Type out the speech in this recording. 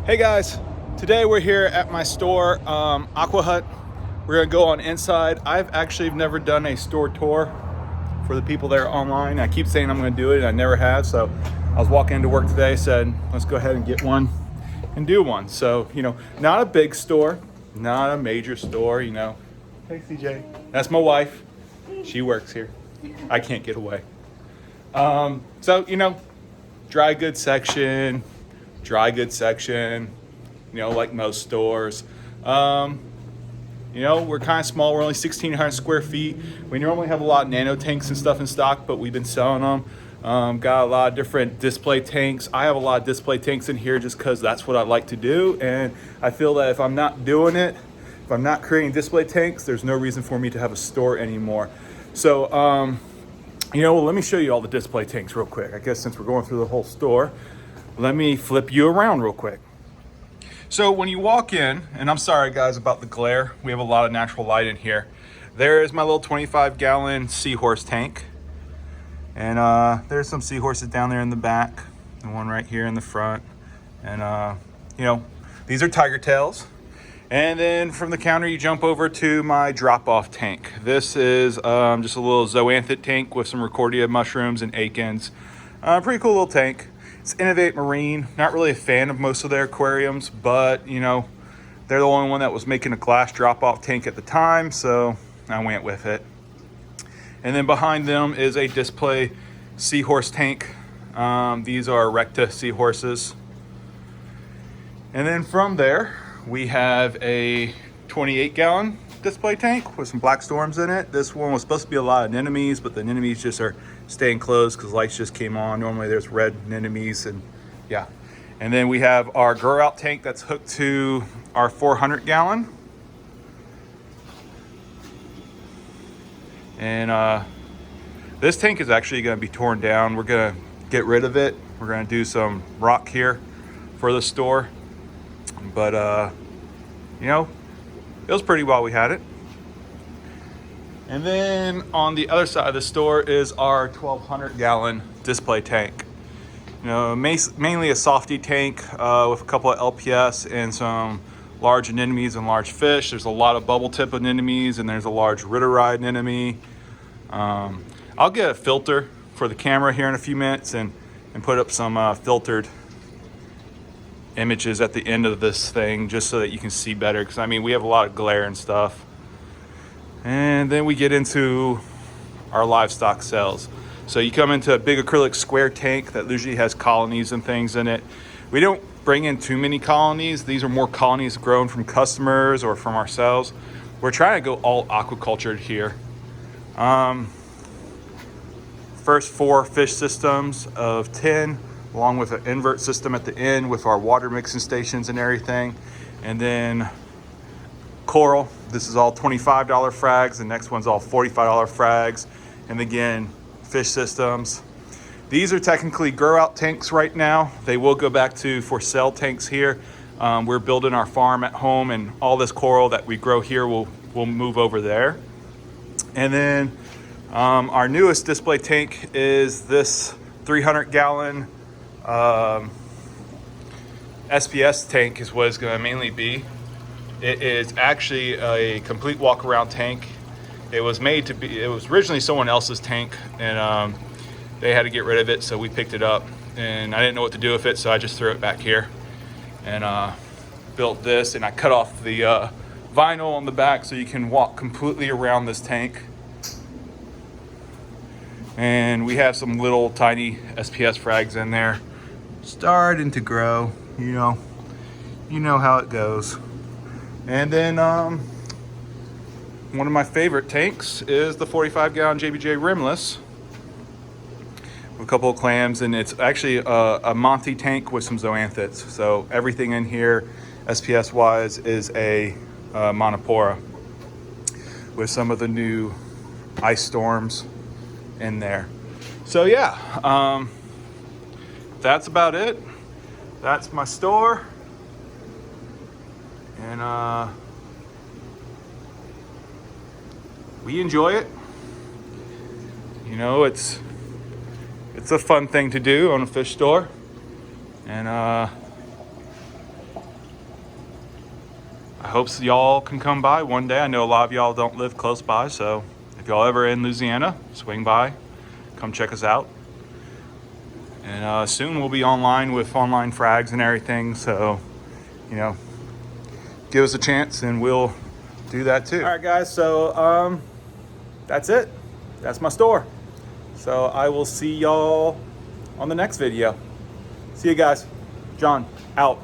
Hey guys, today we're here at my store, Aqua Hut. We're gonna go on inside. I've actually never done a store tour for the people that are online. I keep saying I'm gonna do it and I never have. So I was walking into work today, said, let's go ahead and get one and do one. So, not a big store, not a major store, Hey CJ, that's my wife. She works here. I can't get away. So, dry goods section, like most stores. We're kind of small. We're only 1,600 square feet. We normally have a lot of nano tanks and stuff in stock, but we've been selling them. Got a lot of different display tanks. I have a lot of display tanks in here just because that's what I like to do. And I feel that if I'm not doing it, if I'm not creating display tanks, there's no reason for me to have a store anymore. So, let me show you all the display tanks real quick. I guess since we're going through the whole store, let me flip you around real quick. So when you walk in, and I'm sorry guys about the glare, we have a lot of natural light in here. There is my little 25-gallon Seahorse tank. And there's some Seahorses down there in the back, and one right here in the front. And these are tiger tails. And then from the counter, you jump over to my drop-off tank. This is just a little zoanthid tank with some Recordia mushrooms and akins. Pretty cool little tank. It's Innovate Marine. Not really a fan of most of their aquariums, but, they're the only one that was making a glass drop-off tank at the time, so I went with it. And then behind them is a display Seahorse tank. These are Recta Seahorses. And then from there, we have a 28-gallon display tank with some black storms in it. This one was supposed to be a lot of anemones, but the anemones just are staying closed because lights just came on. Normally there's red anemones, and yeah. And then we have our grow out tank that's hooked to our 400-gallon. And this tank is actually going to be torn down. We're going to get rid of it. We're going to do some rock here for the store. But, it was pretty while we had it. And then on the other side of the store is our 1,200-gallon display tank. Mainly a softy tank with a couple of LPS and some large anemones and large fish. There's a lot of bubble tip anemones, and there's a large ritterite anemone. I'll get a filter for the camera here in a few minutes and put up some filtered images at the end of this thing just so that you can see better, because we have a lot of glare and stuff. And then we get into our livestock cells. So you come into a big acrylic square tank that usually has colonies and things in it. We don't bring in too many colonies. These are more colonies grown from customers or from ourselves. We're trying to go all aquacultured here. First 4 fish systems of 10, along with an invert system at the end with our water mixing stations and everything. And then coral, this is all $25 frags. The next one's all $45 frags. And again, fish systems. These are technically grow out tanks right now. They will go back to for sale tanks here. We're building our farm at home, and all this coral that we grow here will move over there. And then our newest display tank is this 300-gallon SPS tank is what it's going to mainly be. It is actually a complete walk-around tank. It was originally someone else's tank, and they had to get rid of it, so we picked it up. And I didn't know what to do with it, so I just threw it back here and built this. And I cut off the vinyl on the back so you can walk completely around this tank. And we have some little tiny SPS frags in there, starting to grow. You know how it goes. And then one of my favorite tanks is the 45-gallon JBJ rimless with a couple of clams, and it's actually a Monty tank with some zoanthids. So everything in here, SPS wise, is a monopora with some of the new ice storms in there. So yeah, that's about it. That's my store. And we enjoy it. It's a fun thing to do on a fish store. And hope y'all can come by one day. I know a lot of y'all don't live close by, so if y'all ever in Louisiana, swing by, come check us out. And soon we'll be online with online frags and everything, so, you know, give us a chance and we'll do that too. All right, guys, so that's it. That's my store. So I will see y'all on the next video. See you guys. John, out.